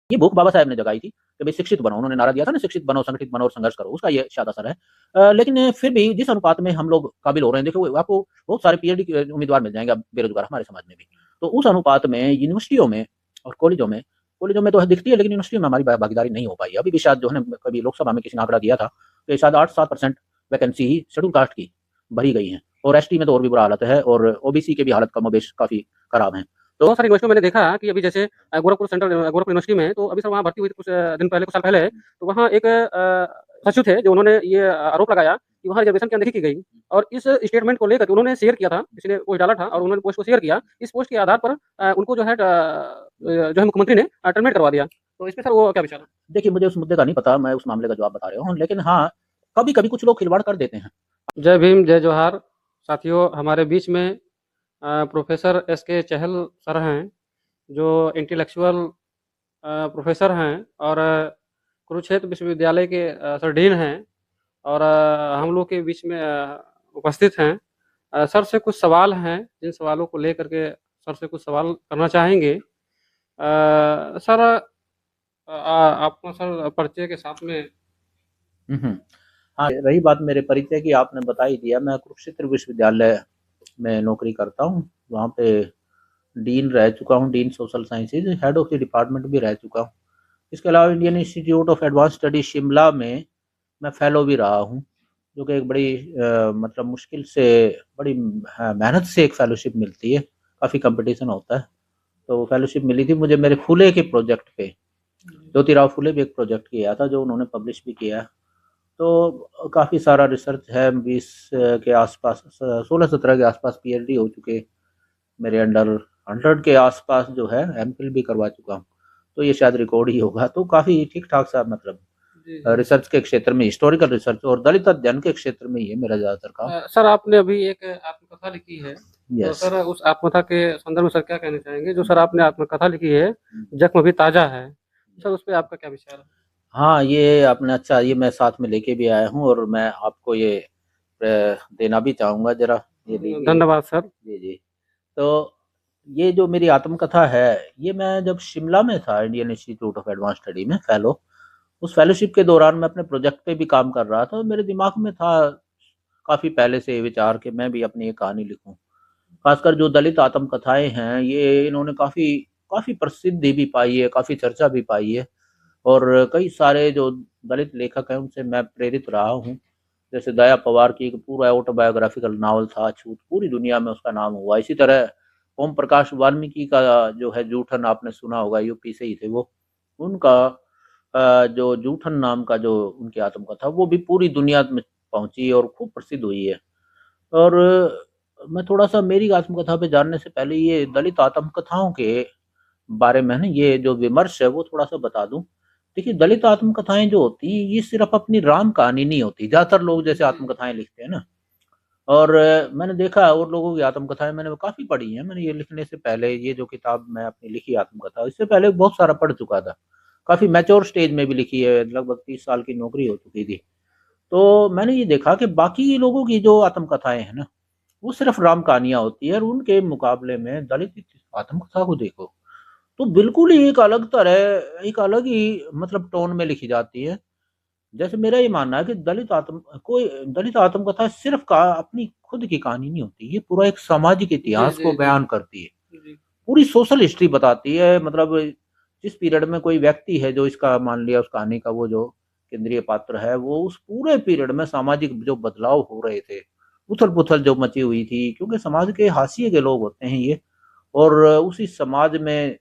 ये भूख बाबा साहब ने जगाई थी कि भाई शिक्षित बनो, उन्होंने नारा दिया था ना, शिक्षित बनो, संगठित बनो और संघर्ष करो, उसका ये शायद असर है। लेकिन फिर भी जिस अनुपात में हम लोग काबिल हो रहे हैं, देखो आपको बहुत सारे पीएचडी के उम्मीदवार मिल जाएंगे अब बेरोजगार हमारे समाज में भी। तो उस अनुपात में यूनिवर्सिटियों में और कॉलेजों में तो दिखती है, लेकिन यूनिवर्सिटियों में हमारी भागीदारी नहीं हो पाई। अभी भी शायद जो है ना, कभी लोकसभा में किसी ने आंकड़ा दिया था कि शायद 8-7% वैकेंसी ही शेड्यूल कास्ट की भरी गई है, और एसटी में तो और भी बुरा हालत है, और ओबीसी के भी हालत कमोबेश काफी खराब है। तो बहुत सारी यूनिवर्सिटियों में मैंने देखा कि अभी जैसे गोरखपुर यूनिवर्सिटी में, तो अभी सर वहाँ भर्ती हुई थी कुछ दिन पहले, कुछ साल पहले। तो वहाँ एक सचिव थे जो उन्होंने ये आरोप लगाया कि वहाँ रिजर्वेशन की अनदेखी की गई, और इस स्टेटमेंट को लेकर के उन्होंने शेयर किया था, किसी ने पोस्ट डाला था और उन्होंने पोस्ट को शेयर किया। इस पोस्ट के आधार पर उनको जो है मुख्यमंत्री ने टर्मिनेट करवा दिया। तो इस पे सर वो क्या विचार है? देखिए, मुझे उस मुद्दे का नहीं पता, मैं उस मामले का जवाब बता रहा हूँ, लेकिन हाँ, कभी कभी कुछ लोग खिलवाड़ कर देते हैं। जय भीम, जय जोहार। साथियों, हमारे बीच में प्रोफेसर एस के चहल सर हैं, जो इंटेलेक्चुअल प्रोफेसर हैं और कुरुक्षेत्र विश्वविद्यालय के सर डीन हैं, और हम लोग के बीच में उपस्थित हैं। सर से कुछ सवाल हैं, जिन सवालों को लेकर के सर से कुछ सवाल करना चाहेंगे। सर, आपको सर परिचय के साथ में। हम्म। हाँ, रही बात मेरे परिचय की, आपने बता ही दिया। मैं कुरुक्षेत्र विश्वविद्यालय में नौकरी करता हूँ, वहाँ पे डीन रह चुका हूँ, dean social sciences, head of the department भी रह चुका हूँ। इसके अलावा Indian institute of advance study Shimla में मैं फेलो भी रहा हूँ, जो कि एक बड़ी मतलब मुश्किल से, बड़ी मेहनत से एक फेलोशिप मिलती है, काफ़ी कंपटीशन होता है। तो फेलोशिप मिली थी मुझे मेरे फुले के प्रोजेक्ट पे। ज्योतिराव फुले भी एक प्रोजेक्ट किया था जो उन्होंने पब्लिश भी किया है। तो काफ़ी सारा रिसर्च है, 20 के आसपास, 16-17 के आसपास पीएचडी हो चुके मेरे अंडर, 100 के आसपास जो है एमफिल भी करवा चुका हूँ। तो ये शायद रिकॉर्ड ही होगा। तो काफ़ी ठीक ठाक सा मतलब जी जी। रिसर्च के क्षेत्र में, हिस्टोरिकल रिसर्च और दलित अध्ययन के क्षेत्र में ही है मेरा ज़्यादातर काम। सर, आपने अभी एक आत्मकथा लिखी है, तो यस। सर उस आत्मकथा के संदर्भ में सर क्या कहना चाहेंगे? जो सर आपने आत्मकथा लिखी है, जख्म अभी ताजा है, सर उस पे आपका क्या विचार है? हाँ, ये आपने अच्छा, ये मैं साथ में लेके भी आया हूँ, और मैं आपको ये देना भी चाहूँगा ज़रा, ये लीजिए। धन्यवाद सर। जी, जी। तो ये जो मेरी आत्मकथा है, ये मैं जब शिमला में था Indian institute of advance study में फेलो, उस फेलोशिप के दौरान मैं अपने प्रोजेक्ट पे भी काम कर रहा था, और मेरे दिमाग में था काफ़ी पहले से ये विचार कि मैं भी अपनी एक कहानी लिखूँ। खासकर जो दलित आत्मकथाएँ हैं, ये इन्होंने काफ़ी काफ़ी प्रसिद्धि भी पाई है, काफ़ी चर्चा भी पाई है, और कई सारे जो दलित लेखक हैं उनसे मैं प्रेरित रहा हूँ। जैसे दया पवार की एक पूरा ऑटोबायोग्राफिकल नावल था अछूत, पूरी दुनिया में उसका नाम हुआ। इसी तरह ओम प्रकाश वाल्मीकि का जो है जूठन, आपने सुना होगा, यूपी से ही थे वो। उनका जो जूठन नाम का जो उनकी आत्मकथा, वो भी पूरी दुनिया में पहुंची और खूब प्रसिद्ध हुई है। और मैं थोड़ा-सा मेरी आत्मकथा पे जानने से पहले ये दलित आत्मकथाओं के बारे में ना, ये जो विमर्श है वो थोड़ा-सा बता दूँ। देखिए, दलित आत्मकथाएँ जो होती हैं, ये सिर्फ़ अपनी राम कहानी नहीं होती। ज़्यादातर लोग जैसे आत्मकथाएँ लिखते हैं ना, और मैंने देखा और लोगों की आत्मकथाएँ मैंने काफ़ी पढ़ी हैं। मैंने ये लिखने से पहले, ये जो किताब मैं अपनी लिखी आत्मकथा, इससे पहले बहुत सारा पढ़ चुका था। काफ़ी मैच्योर स्टेज में भी लिखी है, लगभग 30 साल की नौकरी हो चुकी थी। तो मैंने ये देखा कि बाकी लोगों की जो आत्मकथाएँ हैं ना, वो सिर्फ़ राम कहानियाँ होती हैं, और उनके मुकाबले में दलित आत्मकथा को देखो, तो बिल्कुल ही एक अलग तरह, एक अलग ही मतलब टोन में लिखी जाती है। जैसे मेरा ये मानना है कि दलित आत्मकथा सिर्फ़ का अपनी खुद की कहानी नहीं होती, ये पूरा एक सामाजिक जी इतिहास जी को जी बयान करती है। जी। पूरी सोशल हिस्ट्री बताती है, मतलब जिस पीरियड में कोई व्यक्ति है जो इसका, मान लिया उस कहानी का वो जो केंद्रीय पात्र है, वो उस पूरे पीरियड में सामाजिक जो बदलाव हो रहे थे, उथल-पुथल जो मची हुई थी, क्योंकि समाज के हाशिए के लोग होते हैं ये, और उसी समाज में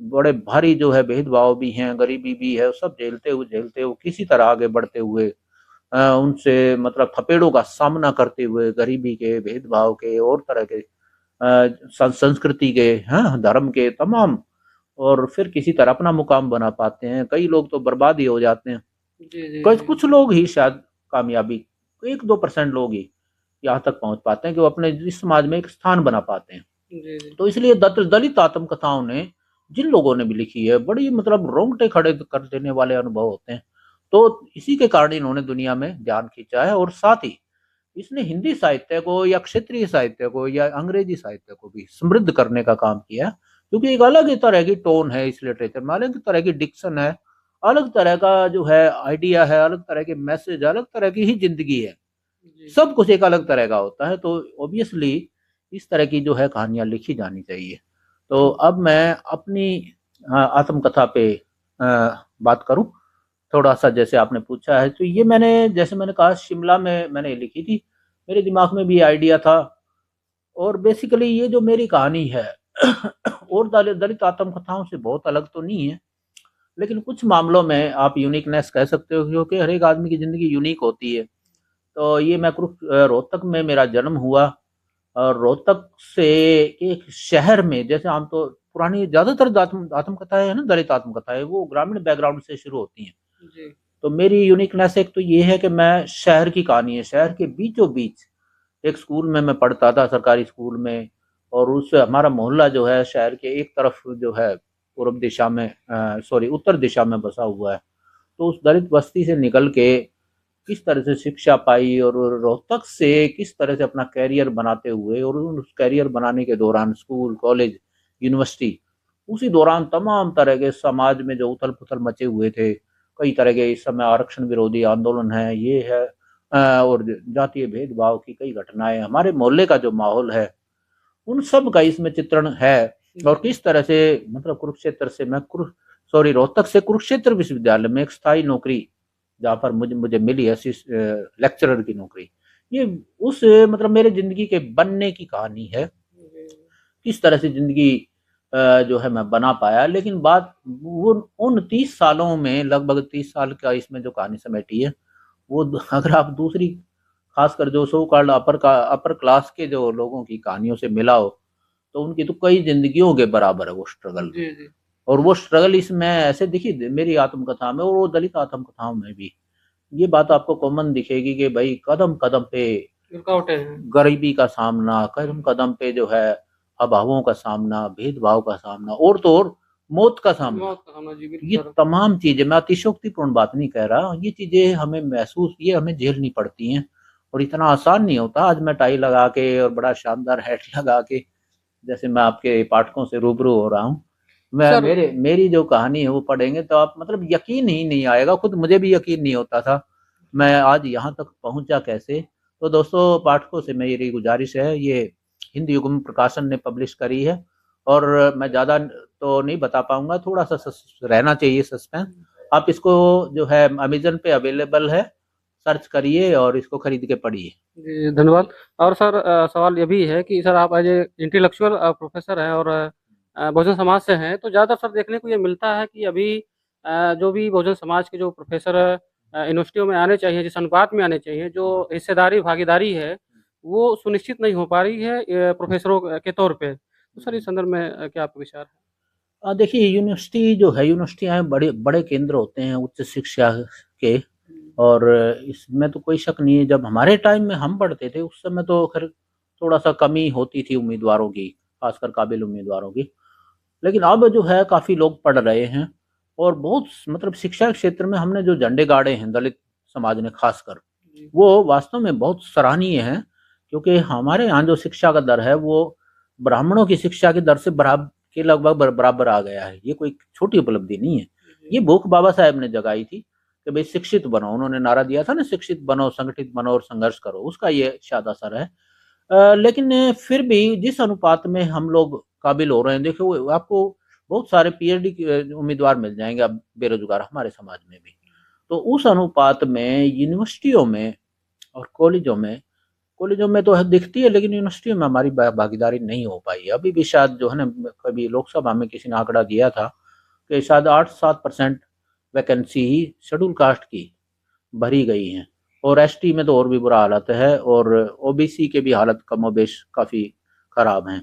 बड़े भारी जो है भेदभाव भी हैं, गरीबी भी है, सब झेलते हुए किसी तरह आगे बढ़ते हुए, उनसे मतलब थपेड़ों का सामना करते हुए, गरीबी के, भेदभाव के और तरह के संस्कृति के, हाँ, धर्म के तमाम, और फिर किसी तरह अपना मुकाम बना पाते हैं। कई लोग तो बर्बाद ही हो जाते हैं। जी जी कुछ जी। कुछ लोग ही शायद कामयाबी, 1-2% लोग ही यहाँ तक पहुँच पाते हैं कि वो अपने इस समाज में एक स्थान बना पाते हैं। जी जी। तो इसलिए दलित आत्मकथाओं ने, जिन लोगों ने भी लिखी है, बड़ी मतलब रोंगटे खड़े कर देने वाले अनुभव होते हैं। तो इसी के कारण इन्होंने दुनिया में ध्यान खींचा है, और साथ ही इसने हिंदी साहित्य को या क्षेत्रीय साहित्य को या अंग्रेजी साहित्य को भी समृद्ध करने का काम किया है। क्योंकि एक अलग ही तरह की टोन है इस लिटरेचर में, अलग तरह की डिक्शन है, अलग तरह का जो है आइडिया है, अलग तरह के मैसेज, अलग तरह की ही जिंदगी है। जी, सब कुछ एक अलग तरह का होता है, तो ऑब्वियसली इस तरह की जो है कहानियां लिखी जानी चाहिए। तो जी, अब मैं अपनी आत्मकथा पे बात करूं थोड़ा सा, जैसे आपने पूछा है, तो ये मैंने, जैसे मैंने कहा, शिमला में मैंने लिखी थी। मेरे दिमाग में भी आइडिया था, और बेसिकली ये जो मेरी कहानी है और दलित आत्मकथाओं से बहुत अलग तो नहीं है, लेकिन कुछ मामलों में आप यूनिकनेस कह सकते हो, क्योंकि हर एक आदमी की ज़िंदगी यूनिक होती है। तो ये मैं रोहतक में मेरा जन्म हुआ, और रोहतक से एक शहर में, जैसे आम तो पुरानी ज़्यादातर आत्मकथाएं है ना, दलित आत्मकथाएं, वो ग्रामीण बैकग्राउंड से शुरू होती हैं। जी, तो मेरी यूनिकनेस एक तो ये है कि मैं शहर की कहानी है, शहर के बीचों बीच एक स्कूल में मैं पढ़ता था, सरकारी स्कूल में। और उस हमारा मोहल्ला जो है शहर के एक तरफ जो है पूर्व दिशा में, सॉरी, उत्तर दिशा में बसा हुआ है। तो उस दलित बस्ती से निकल के किस तरह से शिक्षा पाई, और रोहतक से किस तरह से अपना कैरियर बनाते हुए, और उस कैरियर बनाने के दौरान स्कूल, कॉलेज, यूनिवर्सिटी, उसी दौरान तमाम तरह के समाज में जो उथल पुथल मचे हुए थे, कई तरह के इस समय आरक्षण विरोधी आंदोलन है, ये है, और जातीय भेदभाव की कई घटनाएं, हमारे मोहल्ले का जो माहौल है, उन सब का इसमें चित्रण है। और जी, किस तरह से, मतलब कुरुक्षेत्र से मैं सॉरी, रोहतक से कुरुक्षेत्र विश्वविद्यालय में एक स्थायी नौकरी, जहाँ पर मुझे मुझे मिली लेक्चरर की नौकरी, ये उस मतलब मेरे जिंदगी के बनने की कहानी है। जी, किस तरह से जिंदगी जो है मैं बना पाया। लेकिन बात वो उन 30 सालों में, लगभग 30 साल का इसमें जो कहानी समेटी है, वो अगर आप दूसरी, खासकर जो सो कॉल्ड अपर क्लास के जो लोगों की कहानियों से मिलाओ, तो उनकी तो कई जिंदगियों के बराबर है वो स्ट्रगल। जी, जी, और वो स्ट्रगल इसमें ऐसे दिखी मेरी आत्मकथा में, और वो दलित आत्मकथाओं में भी ये बात आपको कॉमन दिखेगी कि भाई कदम कदम पे रुकावटें हैं। गरीबी का सामना, कदम कदम पे जो है अभावों का सामना, भेदभाव का सामना, और तो और मौत का सामना। मौत का सामना, जी, ये बिल्कुल सर। तमाम चीजें, मैं अतिशयोक्तिपूर्ण बात नहीं कह रहा, ये चीजें हमें महसूस, ये हमें झेलनी पड़ती हैं। और इतना आसान नहीं होता। आज मैं टाई लगा के और बड़ा शानदार हैट लगा के, जैसे मैं आपके पाठकों से रूबरू हो रहा हूँ, मैं सर, मेरे मेरी जो कहानी है वो पढ़ेंगे तो आप, मतलब यकीन ही नहीं आएगा, खुद मुझे भी यकीन नहीं होता था मैं आज यहाँ तक पहुँचा कैसे। तो दोस्तों, पाठकों से मेरी गुजारिश है, ये हिंद युगम प्रकाशन ने पब्लिश करी है, और मैं ज़्यादा तो नहीं बता पाऊंगा, थोड़ा सा रहना चाहिए सस्पेंस। आप इसको जो है अमेजन पे अवेलेबल है, सर्च करिए और इसको खरीद के पढ़िए। जी, धन्यवाद। और सर, सवाल ये भी है कि सर आप एज ए इंटेलेक्चुअल प्रोफेसर हैं और बहुजन समाज से हैं, तो ज़्यादातर सर देखने को ये मिलता है कि अभी जो भी बहुजन समाज के जो प्रोफेसर यूनिवर्सिटियों में आने चाहिए, जिस अनुपात में आने चाहिए, जो हिस्सेदारी भागीदारी है, वो सुनिश्चित नहीं हो पा रही है प्रोफेसरों के तौर पे। तो सर इस संदर्भ में क्या आपके विचार है? देखिए, यूनिवर्सिटी जो है, यूनिवर्सिटियाँ बड़े बड़े केंद्र होते हैं उच्च शिक्षा के, और इसमें तो कोई शक नहीं है। जब हमारे टाइम में हम पढ़ते थे, उस समय तो खैर थोड़ा सा कमी होती थी उम्मीदवारों की, खासकर काबिल उम्मीदवारों की। लेकिन अब जो है काफ़ी लोग पढ़ रहे हैं, और बहुत, मतलब शिक्षा के क्षेत्र में हमने जो झंडे गाड़े हैं दलित समाज ने खासकर, जी, वो वास्तव में बहुत सराहनीय हैं। क्योंकि हमारे यहाँ जो शिक्षा का दर है, वो ब्राह्मणों की शिक्षा के दर से बराबर के लगभग बराबर आ गया है। ये कोई छोटी उपलब्धि नहीं है। जी, ये भूख बाबा साहेब ने जगाई थी कि भाई शिक्षित बनो, उन्होंने नारा दिया था ना, शिक्षित बनो, संगठित बनो और संघर्ष करो, उसका ये शायद असर है। लेकिन फिर भी जिस अनुपात में हम लोग काबिल हो रहे हैं, देखो आपको बहुत सारे पीएचडी के उम्मीदवार मिल जाएंगे अब, बेरोजगार हमारे समाज में भी। तो उस अनुपात में यूनिवर्सिटियों में और कॉलेजों में तो दिखती है, लेकिन यूनिवर्सिटियों में हमारी भागीदारी नहीं हो पाई है अभी भी। शायद जो है ना, कभी लोकसभा में किसी ने आंकड़ा दिया था कि शायद 8-7% वैकेंसी ही शेड्यूल कास्ट की भरी गई हैं, और एसटी में तो और भी बुरा हालत है, और ओबीसी के भी हालत कमोबेश काफ़ी खराब हैं।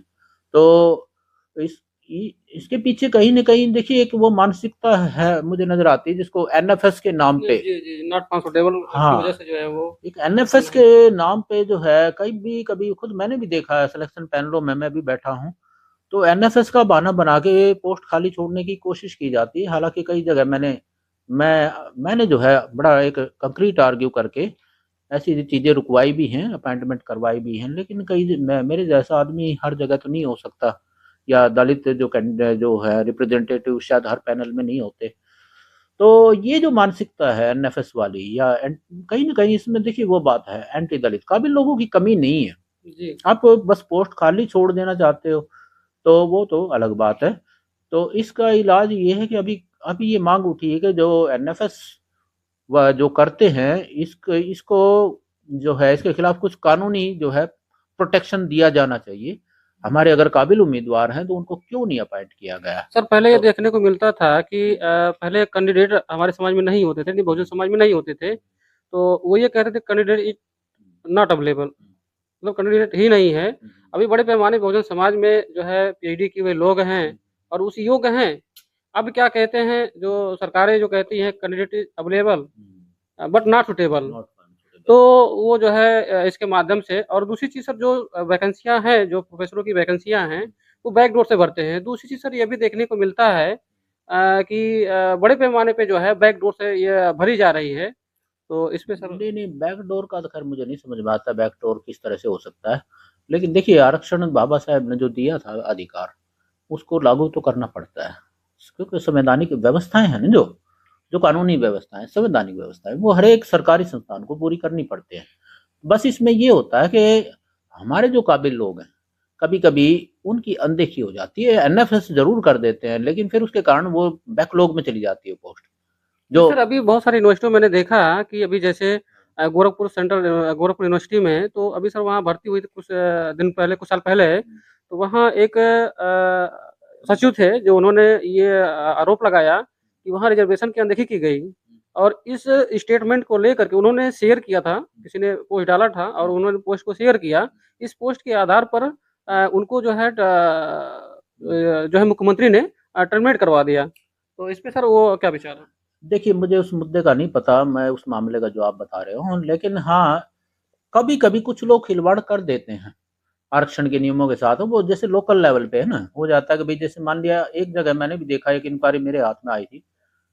तो इस इसके पीछे कहीं न कहीं देखिए एक वो मानसिकता है मुझे नज़र आती है, जिसको एनएफएस के नाम जी, पे, जी, जी, नॉट ट्रांसपोर्टेबल की वजह हाँ, से जो है वो एक एनएफएस नहीं। के नाम पे जो है, कभी कभी खुद मैंने भी देखा है, सिलेक्शन पैनलों में मैं भी बैठा हूँ, तो एनएफएस का बहाना बना के पोस्ट खाली छोड़ने की कोशिश की जाती है। हालांकि कई जगह मैंने जो है बड़ा एक कंक्रीट आर्ग्यू करके ऐसी चीजें रुकवाई भी हैं, अपॉइंटमेंट करवाई भी हैं, लेकिन मेरे जैसा आदमी हर जगह तो नहीं हो सकता या दलित जो है रिप्रेजेंटेटिव शायद हर पैनल में नहीं होते। तो ये जो मानसिकता है एनएफएस वाली या कहीं ना कहीं इसमें देखिए वो बात है, एंटी दलित काबिल लोगों की कमी नहीं है। जी। आप बस पोस्ट खाली छोड़ देना चाहते हो तो वो तो अलग बात है। तो इसका इलाज ये है कि अभी अभी ये मांग उठी है कि जो एनएफएस व जो करते हैं इसको जो है इसके खिलाफ कुछ कानूनी जो है प्रोटेक्शन दिया जाना चाहिए। हमारे अगर काबिल उम्मीदवार हैं तो उनको क्यों नहीं अपॉइंट किया गया। सर पहले ये तो देखने को मिलता था कि पहले कैंडिडेट हमारे समाज में नहीं होते थे, नहीं बहुजन समाज में नहीं होते थे, तो वो ये कहते थे कैंडिडेट इज नॉट अवेलेबल, मतलब कैंडिडेट ही नहीं है। अभी बड़े पैमाने पे बहुजन समाज में जो है पीएचडी किए हुए लोग हैं और उस योग्य हैं। अब क्या कहते हैं, जो सरकारें जो कहती हैं candidate is available but not suitable, तो वो जो है इसके माध्यम से। और दूसरी चीज़ सर, जो वैकेंसियाँ हैं, जो प्रोफेसरों की वैकेंसियाँ हैं, वो बैकडोर से भरते हैं। दूसरी चीज़ सर ये भी देखने को मिलता है कि बड़े पैमाने पे जो है बैकडोर से ये भरी जा रही है। तो इसमें सर नहीं नहीं, बैकडोर का तो खैर मुझे नहीं समझ में आता बैकडोर किस तरह से हो सकता है। लेकिन देखिए आरक्षण बाबा साहब ने जो दिया था अधिकार उसको लागू तो करना पड़ता है, क्योंकि संवैधानिक व्यवस्थाएं हैं ना, जो जो कानूनी व्यवस्थाएं संवैधानिक व्यवस्थाएं वो हर एक सरकारी संस्थान को पूरी करनी पड़ती है। बस इसमें ये होता है कि हमारे जो काबिल लोग हैं कभी कभी उनकी अनदेखी हो जाती है, एनएफएस जरूर कर देते हैं लेकिन फिर उसके कारण वो बैकलॉग में चली जाती है पोस्ट जी जो। सर, अभी बहुत सारी यूनिवर्सिटियों में मैंने देखा कि अभी जैसे गोरखपुर सेंट्रल गोरखपुर यूनिवर्सिटी में, तो अभी सर वहाँ भर्ती हुई थी कुछ दिन पहले, कुछ साल पहले। तो वहाँ एक सचिव थे, जो उन्होंने ये आरोप लगाया कि वहाँ रिजर्वेशन की अनदेखी की गई। और इस स्टेटमेंट को लेकर के उन्होंने शेयर किया था, किसी ने पोस्ट डाला था और उन्होंने पोस्ट को शेयर किया। इस पोस्ट के आधार पर उनको जो है मुख्यमंत्री ने टर्मिनेट करवा दिया। तो इस पे सर वो क्या विचार है? देखिए मुझे उस मुद्दे का नहीं पता, मैं उस मामले का जो आप बता रहे हो, लेकिन हाँ कभी कभी कुछ लोग खिलवाड़ कर देते हैं आरक्षण के नियमों के साथ। वो जैसे लोकल लेवल पे है ना, हो जाता है कि भाई जैसे मान लिया एक जगह मैंने भी देखा, एक इंक्वायरी मेरे हाथ में आई थी।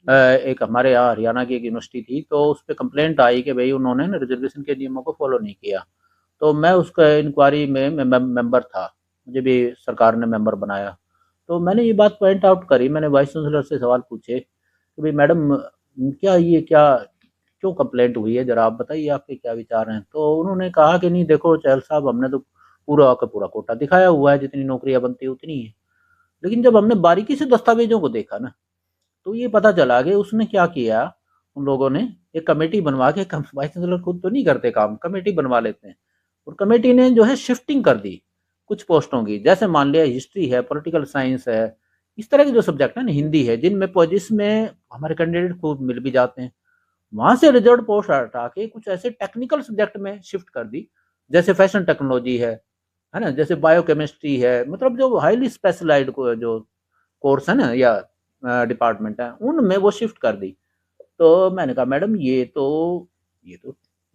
एक हमारे यहाँ हरियाणा की एक यूनिवर्सिटी थी, तो उस पर कंप्लेंट आई कि भाई उन्होंने ना रिजर्वेशन के नियमों को फॉलो नहीं किया। तो मैं उसका इंक्वायरी में मेंबर था, मुझे भी सरकार ने मेंबर बनाया। तो मैंने ये बात पॉइंट आउट करी, मैंने वाइस चांसलर से सवाल पूछे कि भाई मैडम क्या क्यों कंप्लेंट हुई है, जरा आप बताइए आपके क्या विचार हैं। तो उन्होंने कहा कि नहीं देखो चहल साहब, हमने तो पूरा का पूरा कोटा दिखाया हुआ है, जितनी नौकरियां बनती है उतनी है। लेकिन जब हमने बारीकी से दस्तावेजों को देखा ना, तो ये पता चला कि उसने क्या किया, उन लोगों ने एक कमेटी बनवा के, वाइस चांसलर खुद तो नहीं करते काम, कमेटी बनवा लेते हैं, और कमेटी ने जो है शिफ्टिंग कर दी कुछ पोस्टों की। जैसे मान लिया हिस्ट्री है, पॉलिटिकल साइंस है, इस तरह के जो सब्जेक्ट है ना, हिंदी है, जिसमें हमारे कैंडिडेट खूब मिल भी जाते हैं, वहां से रिजर्व पोस्ट हटा के कुछ ऐसे टेक्निकल सब्जेक्ट में शिफ्ट कर दी। जैसे फैशन टेक्नोलॉजी है ना, जैसे बायोकेमिस्ट्री है, मतलब जो हाईली स्पेशलाइज्ड को जो कोर्स है ना या डिपार्टमेंट है, उनमें वो शिफ्ट कर दी। तो मैंने कहा मैडम ये तो ये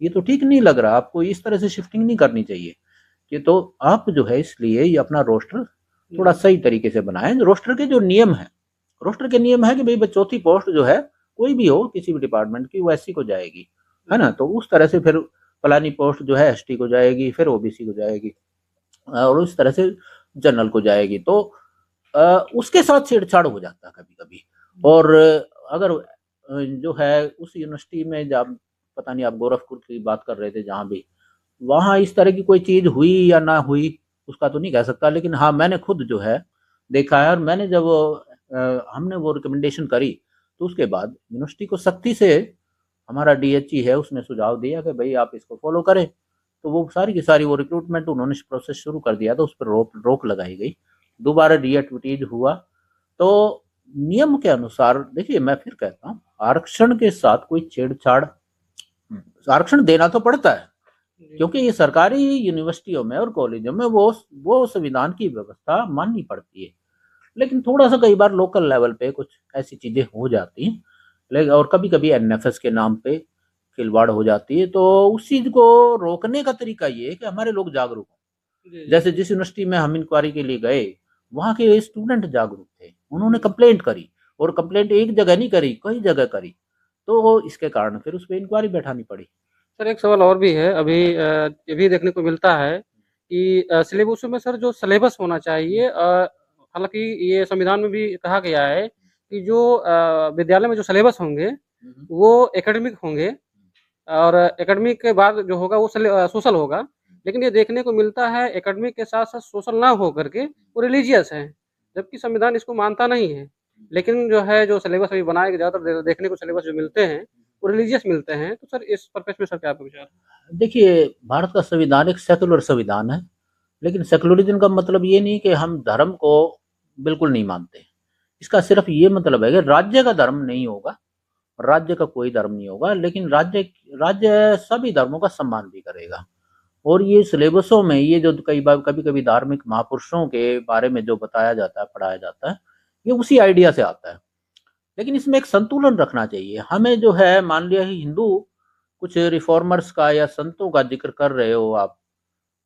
तो ठीक नहीं लग रहा, आपको इस तरह से शिफ्टिंग नहीं करनी चाहिए। ये तो आप जो है इसलिए ये अपना रोस्टर थोड़ा सही तरीके से बनाएं। रोस्टर के जो नियम है, रोस्टर के नियम है कि भाई चौथी पोस्ट जो है कोई भी हो किसी भी डिपार्टमेंट की, वो एससी को जाएगी, है ना। तो उस तरह से फिर फलानी पोस्ट जो है एसटी को जाएगी, फिर ओबीसी को जाएगी, और उस तरह से जनरल को जाएगी। तो उसके साथ छेड़छाड़ हो जाता है कभी कभी। और अगर जो है उस यूनिवर्सिटी में, जब पता नहीं आप गोरखपुर की बात कर रहे थे जहाँ भी, वहाँ इस तरह की कोई चीज हुई या ना हुई उसका तो नहीं कह सकता, लेकिन हाँ मैंने खुद जो है देखा है। और मैंने जब हमने वो रिकमेंडेशन करी, तो उसके बाद यूनिवर्सिटी को सख्ती से, हमारा डीएचई है उसने सुझाव दिया कि भाई आप इसको फॉलो करें। तो वो सारी की सारी वो रिक्रूटमेंट उन्होंने प्रोसेस शुरू कर दिया, तो उस पर रोक लगाई गई, दोबारा रीएडवर्टीज हुआ। तो नियम के अनुसार देखिए, मैं फिर कहता हूँ आरक्षण के साथ कोई छेड़छाड़, आरक्षण देना तो पड़ता है क्योंकि ये सरकारी यूनिवर्सिटियों में और कॉलेजों में वो संविधान की व्यवस्था माननी पड़ती है। लेकिन थोड़ा सा कई बार लोकल लेवल पे कुछ ऐसी चीजें हो जाती हैं, लेकिन और कभी कभी एनएफएस के नाम पे खिलवाड़ हो जाती है। तो उस चीज को रोकने का तरीका ये है कि हमारे लोग जागरूक हों। जैसे जिस यूनिवर्सिटी में हम इंक्वायरी के लिए गए, वहाँ के स्टूडेंट जागरूक थे, उन्होंने कंप्लेंट करी, और कंप्लेंट एक जगह नहीं करी, कई जगह करी। तो इसके कारण फिर उस पर इंक्वायरी बैठानी पड़ी। सर एक सवाल और भी है। अभी ये भी देखने को मिलता है कि सिलेबस में सर जो सिलेबस होना चाहिए हालांकि ये संविधान में भी कहा गया है कि जो विद्यालय में जो सिलेबस होंगे वो एकेडमिक होंगे और एकेडमिक के बाद जो होगा वो सोशल होगा। लेकिन ये देखने को मिलता है एकेडमिक के साथ साथ सोशल ना हो करके वो रिलीजियस है, जबकि संविधान इसको मानता नहीं है। लेकिन जो है जो सिलेबस अभी बनाए गए ज़्यादातर देखने को सिलेबस जो मिलते हैं वो रिलीजियस मिलते हैं। तो सर इस पर्पस में सर क्या आपका विचार है? देखिए, भारत का संविधान एक सेक्युलर संविधान है, लेकिन सेक्युलरिज्म का मतलब ये नहीं कि हम धर्म को बिल्कुल नहीं मानते। इसका सिर्फ ये मतलब है कि राज्य का धर्म नहीं होगा, राज्य का कोई धर्म नहीं होगा, लेकिन राज्य राज्य सभी धर्मों का सम्मान भी करेगा। और ये सिलेबसों में ये जो कई बार कभी-कभी धार्मिक महापुरुषों के बारे में जो बताया जाता है, पढ़ाया जाता है, ये उसी आइडिया से आता है। लेकिन इसमें एक संतुलन रखना चाहिए। हमें जो है मान लिया कि हिंदू कुछ रिफॉर्मर्स का या संतों का ज़िक्र कर रहे हो आप,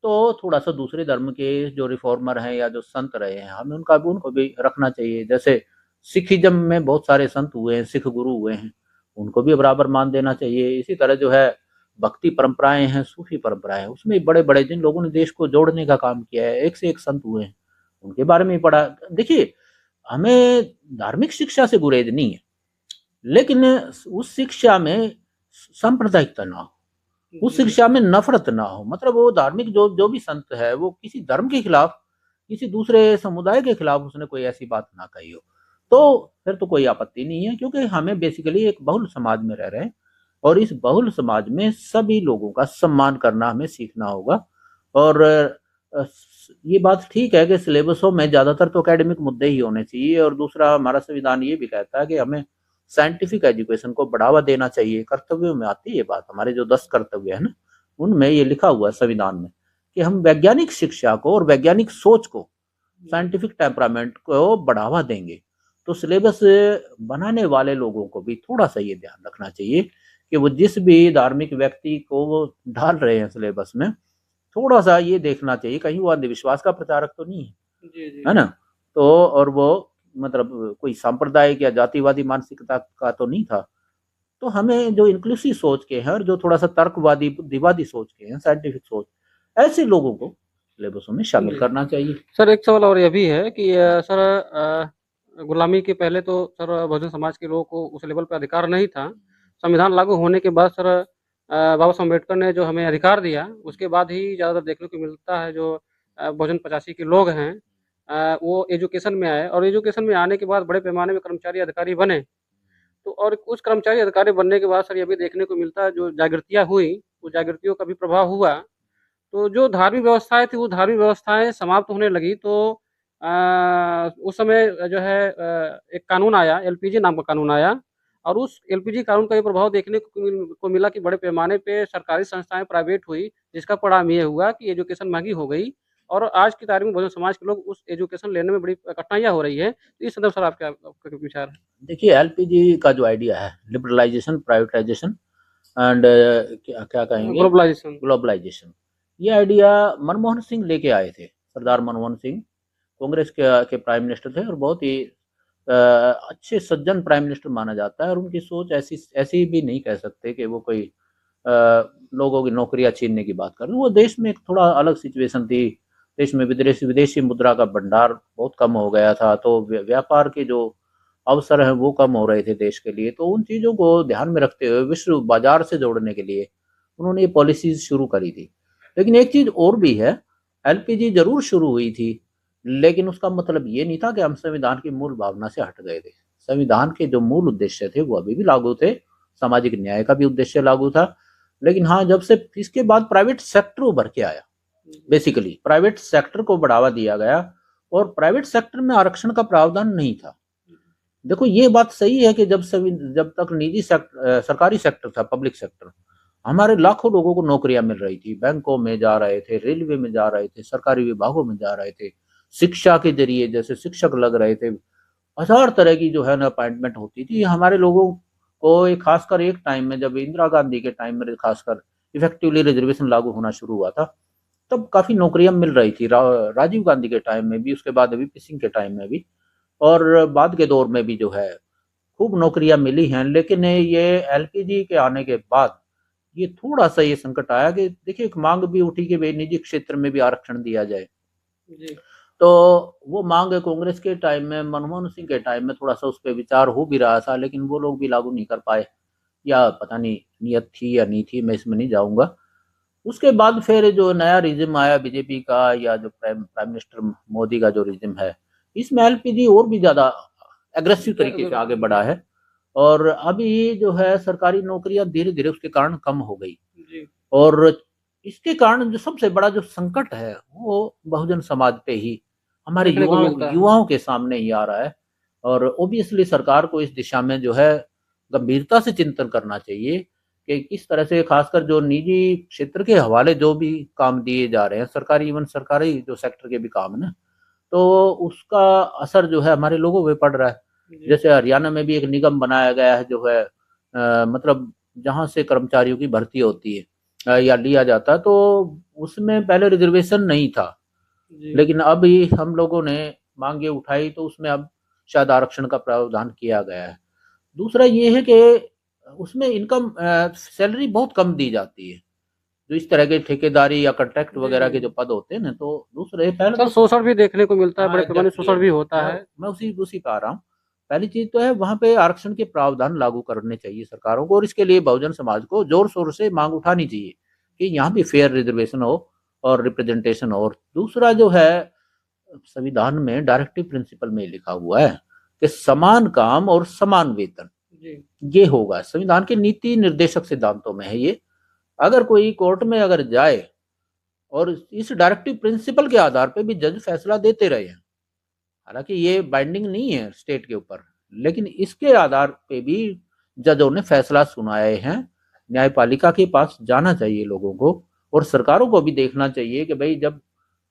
तो थोड़ा-सा दूसरे धर्म के जो रिफॉर्मर हैं या जो संत रहे हैं, हमें उनको भी रखना चाहिए। जैसे सिखिज़्म में बहुत सारे संत हुए हैं, सिख गुरु हुए हैं, उनको भी बराबर मान देना चाहिए। इसी तरह जो है भक्ति परंपराएँ हैं, सूफ़ी परंपराएँ हैं, उसमें भी बड़े-बड़े जिन लोगों ने देश को जोड़ने का काम किया है, एक से एक संत हुए हैं, उनके बारे में भी पढ़ा। देखिए, हमें धार्मिक शिक्षा से गुरेज नहीं है, लेकिन उस शिक्षा में सांप्रदायिकता ना हो, उस शिक्षा में नफरत ना हो। मतलब वो धार्मिक जो जो भी संत है वो किसी धर्म के खिलाफ, किसी दूसरे समुदाय के खिलाफ उसने कोई ऐसी बात ना कही हो, तो फिर तो कोई आपत्ति नहीं है। क्योंकि हमें बेसिकली एक बहुल समाज में रह रहे हैं और इस बहुल समाज में सभी लोगों का सम्मान करना हमें सीखना होगा। और ये बात ठीक है कि सिलेबसों में ज़्यादातर तो एकेडमिक मुद्दे ही होने चाहिए। और दूसरा, हमारा संविधान ये भी कहता है कि हमें साइंटिफिक एजुकेशन को बढ़ावा देना चाहिए। कर्तव्यों में आती है ये बात, हमारे जो 10 कर्तव्य है ना, उनमें ये लिखा हुआ है संविधान में कि हम वैज्ञानिक शिक्षा को और वैज्ञानिक सोच को, साइंटिफिक टेम्परामेंट को बढ़ावा देंगे। तो सिलेबस बनाने वाले लोगों को भी थोड़ा-सा ये ध्यान रखना चाहिए कि वो जिस भी धार्मिक व्यक्ति को वो डाल रहे हैं सिलेबस में, थोड़ा-सा ये देखना चाहिए कहीं वो अंधविश्वास का प्रचारक तो नहीं है, जी, जी। है ना? तो और वो मतलब कोई सांप्रदायिक या जातिवादी मानसिकता का तो नहीं था। तो हमें जो इंक्लूसिव सोच के हैं और जो थोड़ा-सा तर्कवादी, बुद्धिवादी सोच के हैं, साइंटिफिक सोच, ऐसे लोगों को सिलेबसों में शामिल जी। करना चाहिए। सर एक सवाल और ये भी है कि सर गुलामी के पहले तो सर बहुजन समाज के लोगों को उस लेवल पे अधिकार नहीं था। संविधान लागू होने के बाद सर बाबा साहब अम्बेडकर ने जो हमें अधिकार दिया, उसके बाद ही ज़्यादातर देखने को मिलता है जो बहुजन पचासी के लोग हैं वो एजुकेशन में आए और एजुकेशन में आने के बाद बड़े पैमाने में कर्मचारी अधिकारी बने। तो और उस कर्मचारी अधिकारी बनने के बाद सर ये भी देखने को मिलता है जो जागृतियाँ हुई, उस जागृतियों का भी प्रभाव हुआ। तो जो धार्मिक व्यवस्थाएँ थी, वो धार्मिक व्यवस्थाएँ समाप्त होने लगी तो उस समय जो है एक कानून आया, एलपीजी नाम का कानून आया और उस एलपीजी कानून का ये प्रभाव देखने को मिला कि बड़े पैमाने पे सरकारी संस्थाएँ प्राइवेट हुई, जिसका परिणाम ये हुआ कि एजुकेशन महँगी हो गई और आज की तारीख में बहुजन समाज के लोग उस एजुकेशन लेने में बड़ी कठिनाइयाँ हो रही है। तो इस संदर्भ सर आपका आपका क्या विचार है? देखिए, एलपीजी का जो आइडिया है, लिबरलाइज़ेशन, प्राइवेटाइज़ेशन एंड क्या क्या कहेंगे, ग्लोबलाइज़ेशन। ग्लोबलाइज़ेशन, ये आइडिया मनमोहन सिंह लेके आए थे। सरदार मनमोहन सिंह कांग्रेस के प्राइम मिनिस्टर थे और बहुत ही अच्छे सज्जन प्राइम मिनिस्टर माना जाता है। और उनकी सोच ऐसी ऐसी भी नहीं कह सकते कि वो कोई लोगों की नौकरियां छीनने की बात कर रहे हैं। वो देश में एक थोड़ा अलग सिचुएशन थी। देश में विदेशी विदेशी मुद्रा का भंडार बहुत कम हो गया था, तो व्यापार के जो अवसर हैं वो कम हो रहे थे देश के लिए। तो उन चीज़ों को ध्यान में रखते हुए विश्व बाजार से जोड़ने के लिए उन्होंने ये पॉलिसीज शुरू करी थी। लेकिन एक चीज़ और भी है, एलपीजी ज़रूर शुरू हुई थी, लेकिन उसका मतलब ये नहीं था कि हम संविधान की मूल भावना से हट गए थे। संविधान के जो मूल उद्देश्य थे वो अभी भी लागू थे, सामाजिक न्याय का भी उद्देश्य लागू था। लेकिन हाँ, जब से इसके बाद प्राइवेट सेक्टर उभर के आया, बेसिकली प्राइवेट सेक्टर को बढ़ावा दिया गया और प्राइवेट सेक्टर में आरक्षण का प्रावधान नहीं था। देखो, ये बात सही है कि जब तक निजी सेक्टर, सरकारी सेक्टर था, पब्लिक सेक्टर, हमारे लाखों लोगों को नौकरियां मिल रही थी, बैंकों में जा रहे थे, रेलवे में जा रहे थे, सरकारी विभागों में जा रहे थे, शिक्षा के जरिए जैसे शिक्षक लग रहे थे, हजार तरह की जो है ना अपॉइंटमेंट होती थी हमारे लोगों को। एक खासकर एक टाइम में जब इंदिरा गांधी के टाइम में खासकर इफेक्टिवली रिजर्वेशन लागू होना शुरू हुआ था, तब काफी नौकरियां मिल रही थी। राजीव गांधी के टाइम में भी, उसके बाद अभी सिंह के टाइम में भी, और बाद के दौर में भी जो है खूब नौकरियां मिली हैं। लेकिन ये एलपीजी के आने के बाद ये थोड़ा सा ये संकट आया कि देखिए, एक मांग भी उठी कि भाई निजी क्षेत्र में भी आरक्षण दिया जाए। जी। तो वो मांग कांग्रेस के टाइम में, मनमोहन सिंह के टाइम में थोड़ा सा उस पर विचार हो भी रहा था, लेकिन वो लोग भी लागू नहीं कर पाए, या पता नहीं नियत थी या नहीं थी, मैं इसमें नहीं जाऊंगा। उसके बाद फिर जो नया रिजिम आया बीजेपी का, या जो प्राइम प्राइम मिनिस्टर मोदी का जो रिजिम है, इसमें एलपीजी और भी ज्यादा एग्रेसिव तरीके से आगे बढ़ा है। और अभी जो है सरकारी नौकरियां धीरे धीरे उसके कारण कम हो गई। जी। और इसके कारण जो सबसे बड़ा जो संकट है वो बहुजन समाज पे ही, हमारे देखने को युवाओं मिलता है। युवाओं के सामने ही आ रहा है। और ओबियसली सरकार को इस दिशा में जो है गंभीरता से चिंतन करना चाहिए कि किस तरह से, खासकर जो निजी क्षेत्र के हवाले जो भी काम दिए जा रहे हैं, सरकारी, इवन सरकारी जो सेक्टर के भी काम है ना, तो उसका असर जो है हमारे लोगों पे पड़ रहा है। जी। जैसे हरियाणा में भी एक निगम बनाया गया है जो है मतलब जहाँ से कर्मचारियों की भर्ती होती है या लिया जाता है, तो उसमें पहले रिजर्वेशन नहीं था, जी। लेकिन अभी हम लोगों ने मांगे उठाई तो उसमें अब शायद आरक्षण का प्रावधान किया गया है। दूसरा ये है कि उसमें इनकम सैलरी बहुत कम दी जाती है, जो इस तरह के ठेकेदारी या कॉन्ट्रैक्ट जी, वगैरह जी। के जो पद होते हैं ना, तो दूसरे पहले सर तो शोषण भी देखने को मिलता है, हाँ बड़े पैमाने एग्जैक्टली, शोषण भी होता मैं है। मैं उसी उसी पे आ रहा हूँ। पहली चीज तो है वहां पे आरक्षण के प्रावधान लागू करने चाहिए सरकारों को, और इसके लिए बहुजन समाज को जोर शोर से मांग उठानी चाहिए कि यहाँ भी फेयर रिजर्वेशन हो और रिप्रेजेंटेशन हो। और दूसरा जो है, संविधान में डायरेक्टिव प्रिंसिपल में लिखा हुआ है कि समान काम और समान वेतन, जी। ये होगा संविधान के नीति निर्देशक सिद्धांतों में है ये। अगर कोई कोर्ट में अगर जाए और इस डायरेक्टिव प्रिंसिपल के आधार पे भी जज फैसला देते रहे हैं, हालांकि ये बाइंडिंग नहीं है स्टेट के ऊपर, लेकिन इसके आधार पे भी जजों ने फैसला सुनाए हैं। न्यायपालिका के पास जाना चाहिए लोगों को, और सरकारों को भी देखना चाहिए कि भाई जब,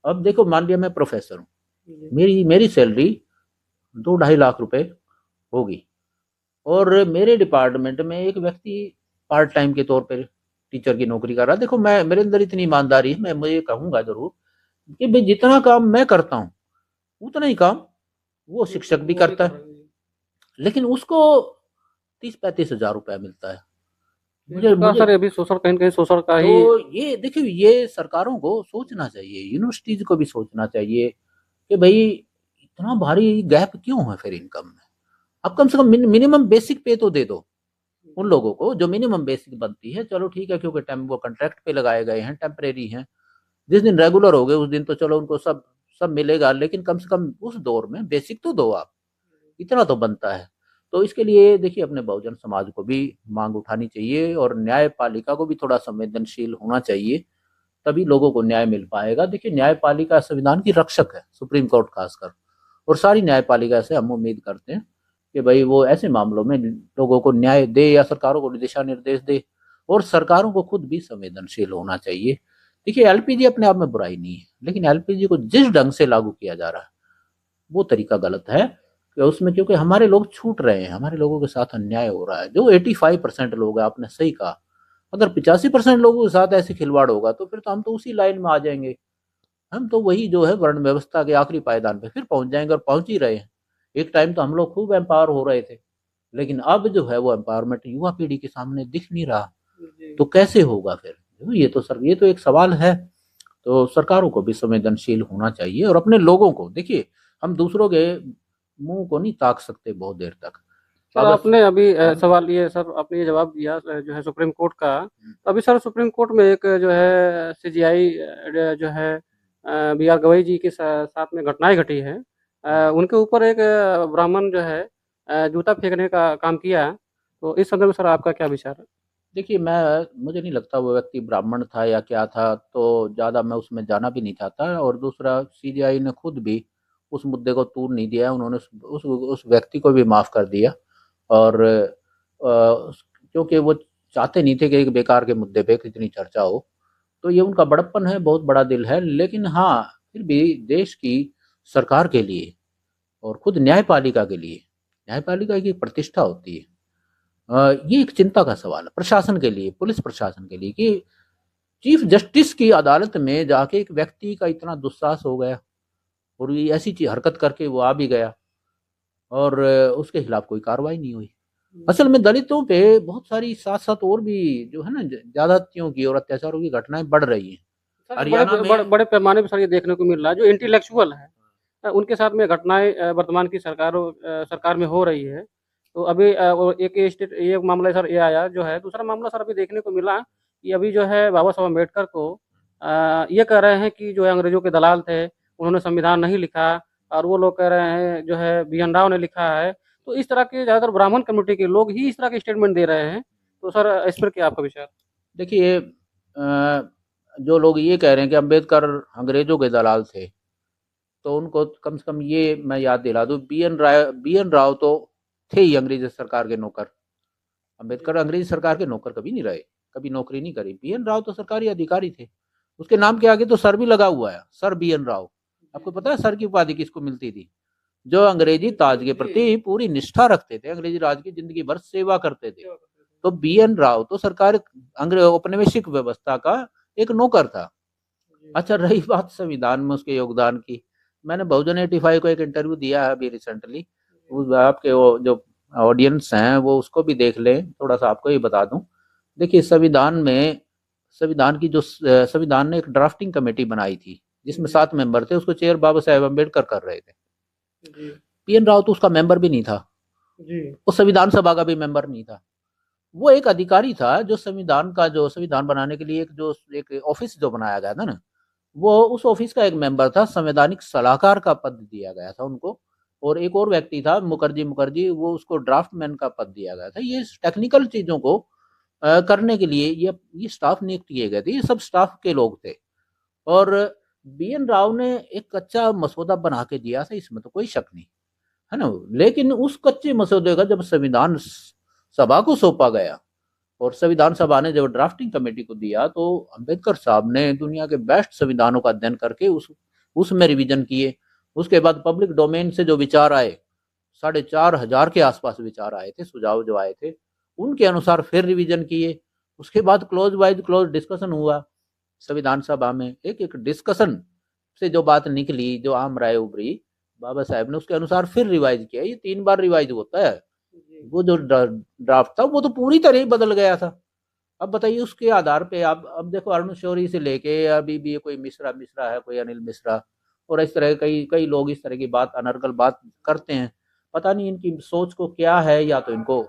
अब देखो मान लिया मैं प्रोफेसर हूँ, जी। मेरी मेरी सैलरी 2-2.5 लाख रुपए होगी, और मेरे डिपार्टमेंट में एक व्यक्ति पार्ट टाइम के तौर पर टीचर की नौकरी कर रहा है। देखो मैं, मेरे अंदर इतनी ईमानदारी है, मैं मुझे कहूंगा जरूर कि भाई जितना काम मैं करता हूँ उतना ही काम वो शिक्षक भी वो भी करता कर है, रहे हैं। लेकिन उसको 30-35 हजार रुपया मिलता है। जी, मुझे तो मुझे सर ये भी शोषण कहीं न कहीं शोषण का ही। तो ये देखिए, ये सरकारों को सोचना चाहिए, यूनिवर्सिटीज को भी सोचना चाहिए कि भाई इतना भारी गैप क्यों है फिर इनकम में। अब कम से कम मिनिमम बेसिक पे तो दे दो उन जी। लोगों को जो मिनिमम बेसिक बनती है। चलो ठीक है, क्योंकि टाइम वो कॉन्ट्रैक्ट पे लगाए गए हैं, टेम्परेरी हैं, जिस दिन रेगुलर हो गए उस दिन तो चलो उनको सब सब मिलेगा, लेकिन कम से कम उस दौर में बेसिक तो दो आप, इतना तो बनता है। तो इसके लिए देखिए अपने बहुजन समाज को भी मांग उठानी चाहिए, और न्यायपालिका को भी थोड़ा संवेदनशील होना चाहिए, तभी लोगों को न्याय मिल पाएगा। देखिए न्यायपालिका संविधान की रक्षक है, सुप्रीम कोर्ट खासकर, और सारी न्यायपालिका से हम उम्मीद करते हैं कि भाई वो ऐसे मामलों में लोगों को न्याय दे या सरकारों को दिशा निर्देश दे, और सरकारों को खुद भी संवेदनशील होना चाहिए। देखिए एलपीजी अपने आप में बुराई नहीं है, लेकिन एलपीजी को जिस ढंग से लागू किया जा रहा है वो तरीका गलत है, कि उसमें क्योंकि हमारे लोग छूट रहे हैं, हमारे लोगों के साथ अन्याय हो रहा है। जो 85% लोग हैं, आपने सही कहा, अगर 85% लोगों के साथ ऐसे खिलवाड़ होगा तो फिर तो हम तो उसी लाइन में आ जाएंगे, हम तो वही जो है वर्ण व्यवस्था के आखिरी पायदान पे फिर पहुंच जाएंगे, और पहुंच ही रहे हैं। एक टाइम तो हम लोग खूब एम्पावर हो रहे थे, लेकिन अब जो है वो एम्पावरमेंट युवा पीढ़ी के सामने दिख नहीं रहा, जी। तो कैसे होगा फिर। ये तो सर, ये तो एक सवाल है। तो सरकारों को भी संवेदनशील होना चाहिए, और अपने लोगों को देखिए, हम दूसरों के मुंह को नहीं ताक सकते बहुत देर तक। सर अगर आपने अभी हाँ, सवाल ये सर आपने ये जवाब दिया जो है सुप्रीम कोर्ट का। तो अभी सर सुप्रीम कोर्ट में एक जो है सीजीआई जो है बी आर गवई जी के साथ में घटनाएं घटी है। उनके ऊपर एक ब्राह्मण जो है जूता फेंकने का काम किया। तो इस संदर्भ में सर आपका क्या विचार है? देखिए मैं, मुझे नहीं लगता वो व्यक्ति ब्राह्मण था या क्या था, तो ज़्यादा मैं उसमें जाना भी नहीं चाहता। और दूसरा, सीजीआई ने खुद भी उस मुद्दे को तूल नहीं दिया, उन्होंने उस व्यक्ति को भी माफ़ कर दिया। और क्योंकि वो चाहते नहीं थे कि एक बेकार के मुद्दे पे कितनी चर्चा हो, तो ये उनका बड़प्पन है, बहुत बड़ा दिल है। लेकिन हाँ, फिर भी देश की सरकार के लिए और खुद न्यायपालिका के लिए, न्यायपालिका की प्रतिष्ठा होती है, ये एक चिंता का सवाल है प्रशासन के लिए, पुलिस प्रशासन के लिए, कि चीफ जस्टिस की अदालत में जाके एक व्यक्ति का इतना दुस्साहस हो गया, और ये ऐसी चीज हरकत करके वो आ भी गया, और उसके खिलाफ कोई कार्रवाई नहीं हुई। असल में दलितों पे बहुत सारी साथ साथ और भी जो है ना ज्यादतियों की और अत्याचारों की घटनाएं बढ़ रही हैं सर बड़े हरियाणा बड़े में। बड़े पैमाने पर सर ये देखने को मिल रहा है जो इंटेलेक्चुअल है उनके साथ में घटनाएँ वर्तमान की सरकार में हो रही है। तो अभी वो एक मामला सर ये आया जो है, दूसरा मामला सर अभी देखने को मिला कि अभी जो है बाबा साहब अम्बेडकर को ये कह रहे हैं कि जो है अंग्रेज़ों के दलाल थे, उन्होंने संविधान नहीं लिखा और वो लोग कह रहे हैं जो है बी.एन. राव ने लिखा है। तो इस तरह के ज़्यादातर ब्राह्मण कम्युनिटी के लोग ही इस तरह के स्टेटमेंट दे रहे हैं। तो सर इस पर क्या आपका विचार? देखिए, जो लोग ये कह रहे हैं कि अम्बेडकर अंग्रेजों के दलाल थे, तो उनको कम से कम ये मैं याद दिला दूं, बी एन राव तो थे ही अंग्रेज सरकार के नौकर। अम्बेडकर अंग्रेज सरकार के नौकर कभी नहीं रहे, कभी नौकरी नहीं करी। बी एन राव तो सरकारी अधिकारी थे। उसके नाम के आगे तो सर भी लगा हुआ है, सर बी एन राव। आपको पता है सर की उपाधि किसको मिलती थी? जो अंग्रेजी ताज के प्रति पूरी निष्ठा रखते थे, अंग्रेजी राज की जिंदगी भर सेवा करते थे। तो बी एन राव तो सरकार औपनिवेशिक व्यवस्था का एक नौकर था। अच्छा, रही बात संविधान में उसके योगदान की, मैंने बहुजन 85 को एक इंटरव्यू दिया है अभी रिसेंटली। आपके वो जो ऑडियंस हैं वो उसको भी देख लें, थोड़ा सा आपको ही बता दूं। देखिए, संविधान ने एक ड्राफ्टिंग कमेटी बनाई थी जिसमें 7 मेंबर थे। उसको चेयर बाबा साहेब अम्बेडकर कर रहे थे। बी एन राव तो उसका मेंबर भी नहीं था, वो संविधान सभा का भी मेंबर नहीं था। वो एक अधिकारी था जो संविधान बनाने के लिए एक ऑफिस जो बनाया गया था ना, वो उस ऑफिस का एक मेंबर था। संवैधानिक सलाहकार का पद दिया गया था उनको। और एक और व्यक्ति था मुखर्जी, वो उसको ड्राफ्टमैन का पद दिया गया था। ये टेक्निकल चीजों को करने के लिए ये स्टाफ नियुक्त किए गए थे। ये सब स्टाफ के लोग थे। और बी एन राव ने एक कच्चा मसौदा बना के दिया था, इसमें तो कोई शक नहीं है ना। लेकिन उस कच्चे मसौदे का जब संविधान सभा को सौंपा गया और संविधान सभा ने जब ड्राफ्टिंग कमेटी को दिया, तो अंबेडकर साहब ने दुनिया के बेस्ट संविधानों का अध्ययन करके उसमें रिवीजन किए। उसके बाद पब्लिक डोमेन से जो विचार आए, 4,500 के आसपास विचार आए थे, सुझाव जो आए थे, उनके अनुसार फिर रिवीजन किए। उसके बाद क्लोज वाइज क्लोज डिस्कशन हुआ संविधान सभा में। एक एक डिस्कशन से जो बात निकली, जो आम राय उभरी, बाबा साहेब ने उसके अनुसार फिर रिवाइज किया। ये 3 बार रिवाइज होता है। वो जो ड्राफ्ट था वो तो पूरी तरह ही बदल गया था। अब बताइए, उसके आधार पे आप अब देखो, अरुण शौरी से लेके अभी भी कोई मिश्रा है, कोई अनिल मिश्रा, और इस तरह कई कई लोग इस तरह की बात, अनर्गल बात करते हैं। पता नहीं इनकी सोच को क्या है, या तो इनको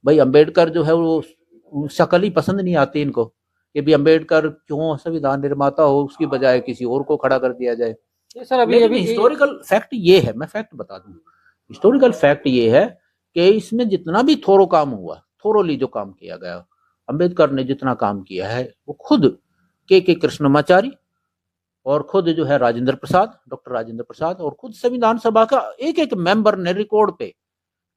भाई अम्बेडकर जो है वो शक्ल ही पसंद नहीं आती इनको, कि भी अम्बेडकर क्यों संविधान निर्माता हो, उसकी बजाय किसी और को खड़ा कर दिया जाए। सर अभी लेकिन अभी हिस्टोरिकल फैक्ट ये है, मैं फैक्ट बता दूं, हिस्टोरिकल फैक्ट ये है कि इसमें जितना भी थोरोली जो काम किया गया, अंबेडकर ने जितना काम किया है, वो खुद के कृष्णमाचारी और खुद जो है डॉक्टर राजेंद्र प्रसाद, और खुद संविधान सभा का एक एक मेंबर ने रिकॉर्ड पे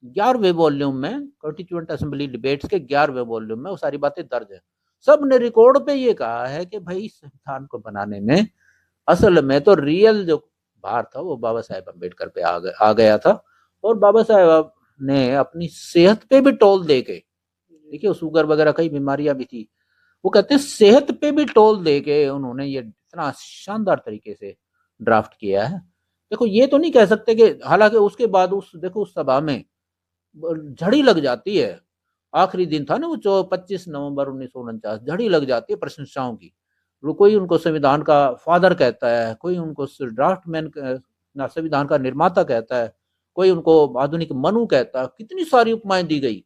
11वें वॉल्यूम में, कॉन्स्टिट्यूएंट असेंबली डिबेट्स के 11वें वॉल्यूम में वो सारी बातें दर्ज है। सब ने रिकॉर्ड पे ये कहा है कि भाई संविधान को बनाने में असल में तो रियल जो भार था वो बाबा साहेब अम्बेडकर पे आ गया था। और बाबा साहेब ने अपनी सेहत पे भी टोल दे के, देखिए शुगर वगैरह कई बीमारियां भी थी, वो कहते हैं सेहत पे भी टोल दे के उन्होंने ये इतना शानदार तरीके से ड्राफ्ट किया है। देखो, ये तो नहीं कह सकते कि, हालांकि उसके बाद उस सभा में झड़ी लग जाती है। आखिरी दिन था ना वो, 25 नवंबर 1949, झड़ी लग जाती है प्रशंसाओं की। कोई उनको संविधान का फादर कहता है, कोई उनको ड्राफ्टमैन, संविधान का निर्माता कहता है, कोई उनको आधुनिक मनु कहता है। कितनी सारी उपमाएं दी गई।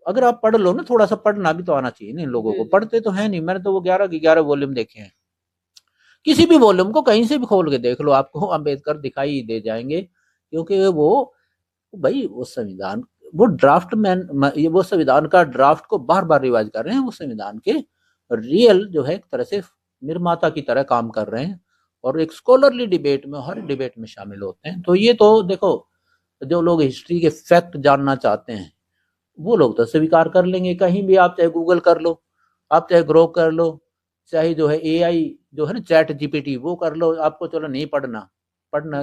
अगर आप पढ़ लो ना, थोड़ा सा पढ़ना भी तो आना चाहिए ना इन लोगों को, पढ़ते तो है नहीं। मैंने तो वो 11 के 11 वॉल्यूम देखे हैं। किसी भी वॉल्यूम को कहीं से भी खोल के देख लो, आपको अम्बेडकर दिखाई दे जाएंगे। क्योंकि वो भाई वो संविधान का ड्राफ्ट को बार बार रिवाइज कर रहे हैं। वो संविधान के रियल जो है एक तरह से निर्माता की तरह काम कर रहे हैं, और एक स्कॉलरली डिबेट में, हर डिबेट में शामिल होते हैं। तो ये तो देखो, जो लोग हिस्ट्री के फैक्ट जानना चाहते हैं वो लोग तो स्वीकार कर लेंगे। कहीं भी आप चाहे गूगल कर लो, आप चाहे ग्रो कर लो, चाहे जो है एआई जो है ना, चैट जीपीटी, वो कर लो। आपको चलो नहीं पढ़ना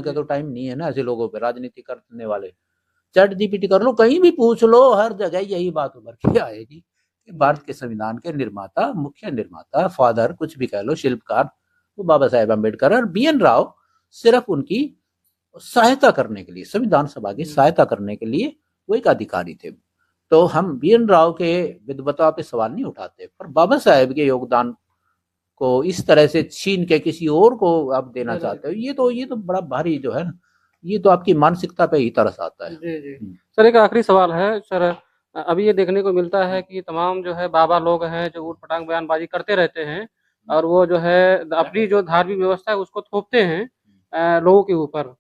का तो टाइम नहीं है ना ऐसे लोगों पे, राजनीति करने वाले। चैट जीपीटी कर लो, कहीं भी पूछ लो, हर जगह यही बात उभर के आएगी कि भारत के संविधान के निर्माता, मुख्य निर्माता, फादर, कुछ भी कह लो, शिल्पकार, वो बाबा साहेब अम्बेडकर। और बी.एन. राव सिर्फ उनकी सहायता करने के लिए, संविधान सभा की सहायता करने के लिए वो एक अधिकारी थे। तो हम बी.एन. राव के विद्वता पे सवाल नहीं उठाते, पर बाबा साहेब के योगदान को इस तरह से छीन के किसी और को आप देना चाहते हो, ये तो बड़ा भारी जो है ना, ये तो आपकी मानसिकता पे ही तरस आता है। जी, जी। सर एक आखिरी सवाल है सर अभी ये देखने को मिलता है कि तमाम जो है बाबा लोग हैं जो ऊट-पटांग बयानबाज़ी करते रहते हैं और वो जो है अपनी जो धार्मिक व्यवस्था है उसको थोपते हैं लोगों के ऊपर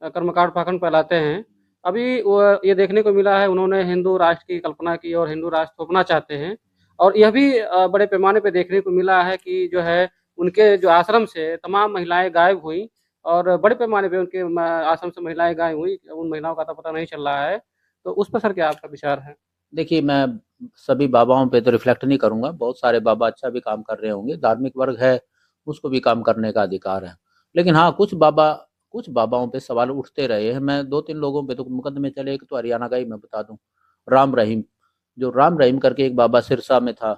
कर्मकांड पाखंड फैलाते हैं। अभी वो ये देखने को मिला है उन्होंने हिंदू राष्ट्र की कल्पना की और हिंदू राष्ट्र थोपना चाहते हैं और यह भी बड़े पैमाने पे देखने को मिला है कि जो है उनके जो आश्रम से तमाम महिलाएँ गायब हुईं और बड़े पैमाने पे उनके आश्रम से महिलाएँ गायब हुई, उन महिलाओं का तो पता नहीं चल रहा है। तो उस पर सर क्या आपका विचार है? देखिए, मैं सभी बाबाओं पे तो रिफ्लेक्ट नहीं करूँगा, बहुत सारे बाबा अच्छा भी काम कर रहे होंगे, धार्मिक वर्ग है, उसको भी काम करने का अधिकार है। लेकिन हाँ, कुछ बाबाओं पे सवाल उठते रहे हैं, मैं 2-3 लोगों पे तो मुकदमे चले, एक तो हरियाणा का ही मैं बता दूँ, राम रहीम, जो राम रहीम करके एक बाबा सिरसा में था,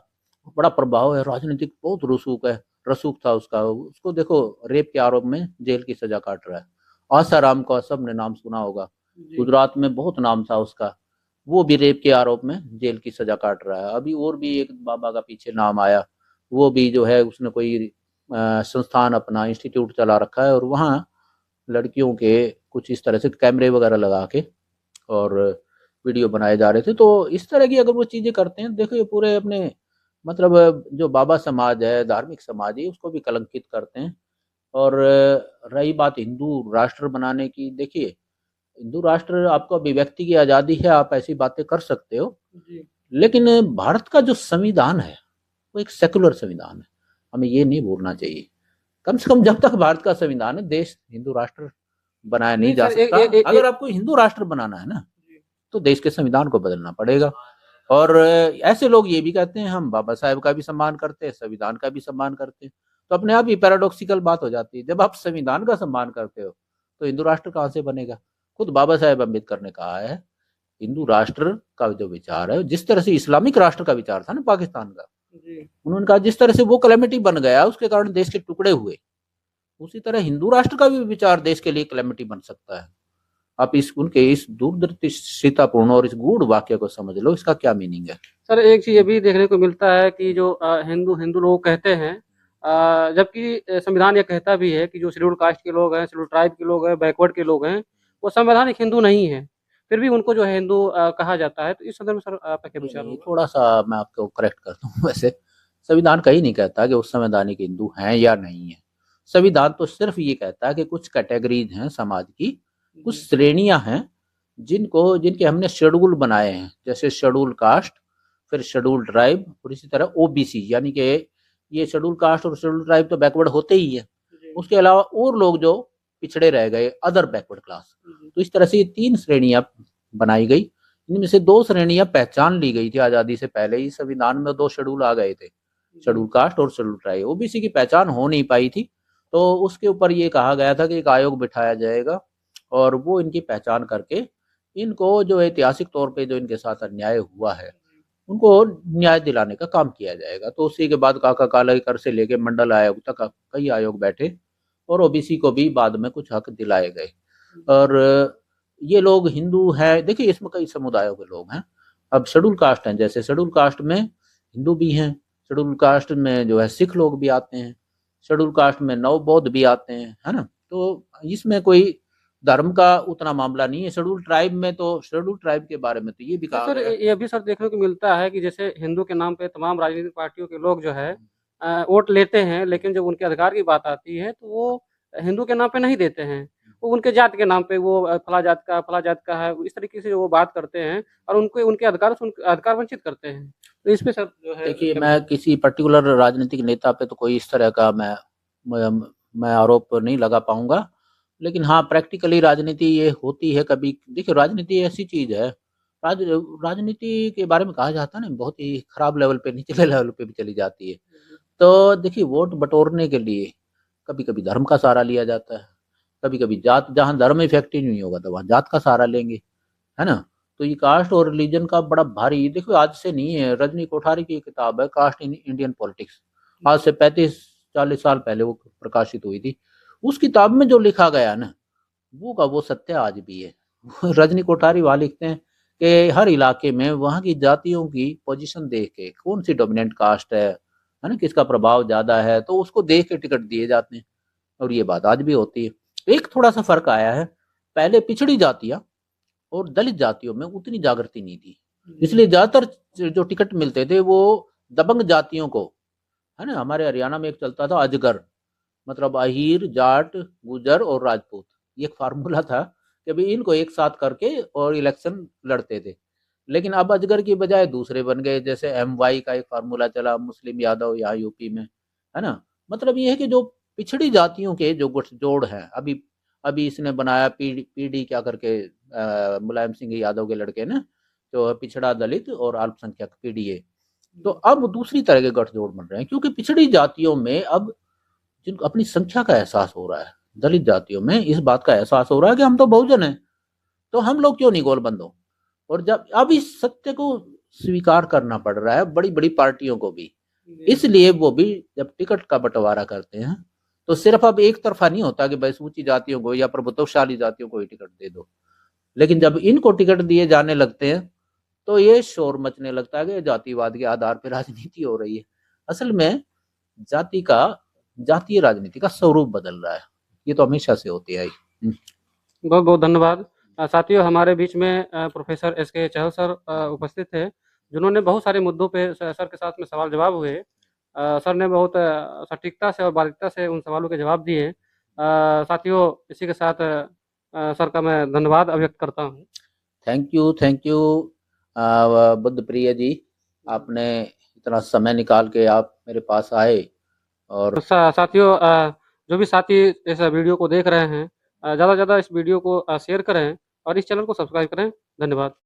बड़ा प्रभाव है, राजनीतिक बहुत रसूख था उसका, उसको देखो रेप के आरोप में जेल की सज़ा काट रहा है। आसाराम का सबने नाम सुना होगा, जी। गुजरात में बहुत नाम था उसका, वो भी रेप के आरोप में जेल की सजा काट रहा है। अभी और भी एक बाबा का पीछे नाम आया, वो भी जो है उसने कोई संस्थान अपना इंस्टीट्यूट चला रखा है और वहाँ लड़कियों के कुछ इस तरह से कैमरे वगैरह लगा के और वीडियो बनाए जा रहे थे। तो इस तरह की अगर वो चीज़ें करते हैं, देखो ये पूरे अपने मतलब जो बाबा समाज है, धार्मिक समाज है, उसको भी कलंकित करते हैं। और रही बात हिंदू राष्ट्र बनाने की, देखिए हिंदू राष्ट्र आपको अभिव्यक्ति की आज़ादी है, आप ऐसी बातें कर सकते हो, जी। लेकिन भारत का जो संविधान है, वो एक सेकुलर संविधान है। हमें ये नहीं भूलना चाहिए। कम से कम जब तक भारत का संविधान है, देश हिंदू राष्ट्र बनाया नहीं नहीं जा सर सकता। ए ए ए अगर आपको हिंदू राष्ट्र बनाना है ना, जी। तो देश के संविधान को बदलना पड़ेगा। और ऐसे लोग ये भी कहते हैं हम बाबा साहेब का भी सम्मान करते हैं, संविधान का भी सम्मान करते हैं। तो अपने आप ही पैराडॉक्सिकल बात हो जाती है। जब आप संविधान का सम्मान करते हो, तो हिंदू राष्ट्र कहाँ से बनेगा? खुद बाबा साहेब अम्बेडकर ने कहा है, हिंदू राष्ट्र का जो विचार है, जिस तरह से इस्लामिक राष्ट्र का विचार था ना पाकिस्तान का, जी। उन्होंने कहा जिस तरह से वो कैलेमिटी बन गया, उसके कारण देश के टुकड़े हुए, उसी तरह हिंदू राष्ट्र का भी विचार देश के लिए कैलेमिटी बन सकता है। आप इस उनके इस दूरदर्शितापूर्ण और इस गूढ़ वाक्य को समझ लो, इसका क्या मीनिंग है। सर एक चीज़ ये भी देखने को मिलता है कि जो हिंदू हिंदू लोग कहते हैं जबकि संविधान ये कहता भी है कि जो शेड्यूल कास्ट के लोग हैं, शेड्यूल ट्राइब के लोग हैं, बैकवर्ड के लोग हैं, वो संवैधानिक हिंदू नहीं है। फिर भी उनको जो है हिंदू कहा जाता है। तो इस संदर्भ में सर आपका क्या नहीं विचार नहीं, होगा? थोड़ा सा मैं आपको करेक्ट करता हूँ वैसे संविधान कहीं नहीं कहता कि उस संवैधानिक हिंदू हैं या नहीं है। संविधान तो सिर्फ ये कहता है कि कुछ कैटेगरीज हैं समाज की, कुछ जी। श्रेणियां हैं जिनके हमने शेड्यूल बनाए हैं, जैसे शेड्यूल कास्ट, फिर शेड्यूल ट्राइब और इसी तरह ओबीसी, यानी कि ये शेड्यूल कास्ट और शेड्यूल ट्राइब तो बैकवर्ड होते ही है। जी। उसके अलावा और लोग जो पिछड़े रह गए, अदर बैकवर्ड क्लास। जी। तो इस तरह से ये 3 श्रेणियाँ बनाई गई। इनमें से 2 श्रेणियाँ पहचान ली गई थी आज़ादी से पहले ही, संविधान में 2 शेड्यूल आ गए थे, शेड्यूल जी। कास्ट और शेड्यूल ट्राइब। ओबीसी की पहचान हो नहीं पाई थी, तो उसके ऊपर ये कहा गया था कि एक आयोग बिठाया जाएगा और वो इनकी पहचान करके इनको जो ऐतिहासिक तौर पे जो इनके साथ अन्याय हुआ है, उनको न्याय दिलाने का काम किया जाएगा। तो उसी के बाद काका कालेकर से लेके मंडल आयोग तक कई आयोग बैठे और ओबीसी को भी बाद में कुछ हक दिलाए गए। और ये लोग हिंदू हैं, देखिए इसमें कई समुदायों के लोग हैं। अब शेड्यूल कास्ट हैं, जैसे शेड्यूल कास्ट में हिंदू भी हैं, शेड्यूल कास्ट में जो है सिख लोग भी आते हैं, शेड्यूल कास्ट में नव बौद्ध भी आते हैं, है ना। तो इसमें कोई धर्म का उतना मामला नहीं है। शेड्यूल ट्राइब में तो शेड्यूल ट्राइब के बारे में तो ये भी नहीं कहा सर गया है। ये भी सर देखने को मिलता है कि जैसे हिंदू के नाम पे तमाम राजनीतिक पार्टियों के लोग जो है वोट लेते हैं लेकिन जब उनके अधिकार की बात आती है तो वो हिंदू के नाम पे नहीं देते हैं। वो उनके जात के नाम पे वो फला जात का है इस तरीके से वो बात करते हैं और उनको उनके अधिकार से उनके अधिकार वंचित करते हैं। तो इस पे सर जो है देखिए, क्या मैं विचार? किसी पर्टिकुलर राजनीतिक नेता पे तो कोई इस तरह का मैं आरोप नहीं लगा पाऊंगा। लेकिन हाँ, प्रैक्टिकली राजनीति ये होती है कभी। देखिए, राजनीति ऐसी चीज है, राज राजनीति के बारे में कहा जाता है ना, बहुत ही खराब लेवल पे, निचले लेवल पे भी चली जाती है। तो देखिए, वोट बटोरने के लिए कभी कभी धर्म का सहारा लिया जाता है, कभी कभी जात, जहाँ धर्म इफेक्टिव नहीं होगा तो वहाँ जात का सहारा लेंगे, है ना। तो ये कास्ट और रिलीजन का बड़ा भारी, देखो आज से नहीं है, रजनी कोठारी की किताब है कास्ट इन इंडियन पॉलिटिक्स, आज से 35-40 साल पहले वो प्रकाशित हुई थी। उस किताब में जो लिखा गया ना, वो का वो सत्य आज भी है। रजनी कोठारी वहाँ लिखते हैं कि हर इलाके में वहाँ की जातियों की पोजीशन देख के कौन सी डोमिनेंट कास्ट है ना, किसका प्रभाव ज्यादा है, तो उसको देख के टिकट दिए जाते हैं। और ये बात आज भी होती है। एक थोड़ा सा फर्क आया है, पहले पिछड़ी जातियां और दलित जातियों में उतनी जागृति नहीं थी, इसलिए ज्यादातर जो टिकट मिलते थे वो दबंग जातियों को, है ना। हमारे हरियाणा में एक चलता था अजगर, मतलब अहीर, जाट, गुजर और राजपूत, ये एक फार्मूला था कि भाई इनको एक साथ करके और इलेक्शन लड़ते थे। लेकिन अब अजगर की बजाय दूसरे बन गए, जैसे MY का एक फार्मूला चला, मुस्लिम यादव यहाँ यूपी में, है ना। मतलब ये है कि जो पिछड़ी जातियों के जो गठजोड़ है, अभी अभी इसने बनाया पीडी क्या करके, मुलायम सिंह यादव के लड़के ने, जो पिछड़ा दलित और अल्पसंख्यक PDA। तो अब दूसरी तरह के गठजोड़ बन रहे हैं, क्योंकि पिछड़ी जातियों में अब जिनको अपनी संख्या का एहसास हो रहा है, दलित जातियों में इस बात का एहसास हो रहा है कि हम तो बहुजन हैं, तो हम लोग क्यों नहीं गोलबंद हो। और जब अब इस सत्य को स्वीकार करना पड़ रहा है बड़ी बड़ी पार्टियों को भी, इसलिए वो भी जब टिकट का बंटवारा करते हैं तो सिर्फ अब एक तरफा नहीं होता कि भाई ऊंची जातियों को या प्रभुत्वशाली जातियों को ही टिकट दे दो, लेकिन जब इनको टिकट दिए जाने लगते हैं तो ये शोर मचने लगता है कि जातिवाद के आधार पर राजनीति हो रही है। असल में जाति का जातीय राजनीति का स्वरूप बदल रहा है, ये तो हमेशा से होती आई। बहुत बहुत धन्यवाद। साथियों, हमारे बीच में प्रोफेसर SK चहल सर उपस्थित थे, जिन्होंने बहुत सारे मुद्दों पे सर के साथ में सवाल जवाब हुए। सर ने बहुत सटीकता से और बारीकता से उन सवालों के जवाब दिए। साथियों, इसी के साथ सर का मैं धन्यवाद अभिव्यक्त करता हूँ। थैंक यू बुद्ध प्रिय जी, आपने इतना समय निकाल के आप मेरे पास आए। और साथियों, जो भी साथी इस वीडियो को देख रहे हैं, ज़्यादा से ज़्यादा इस वीडियो को शेयर करें और इस चैनल को सब्सक्राइब करें। धन्यवाद।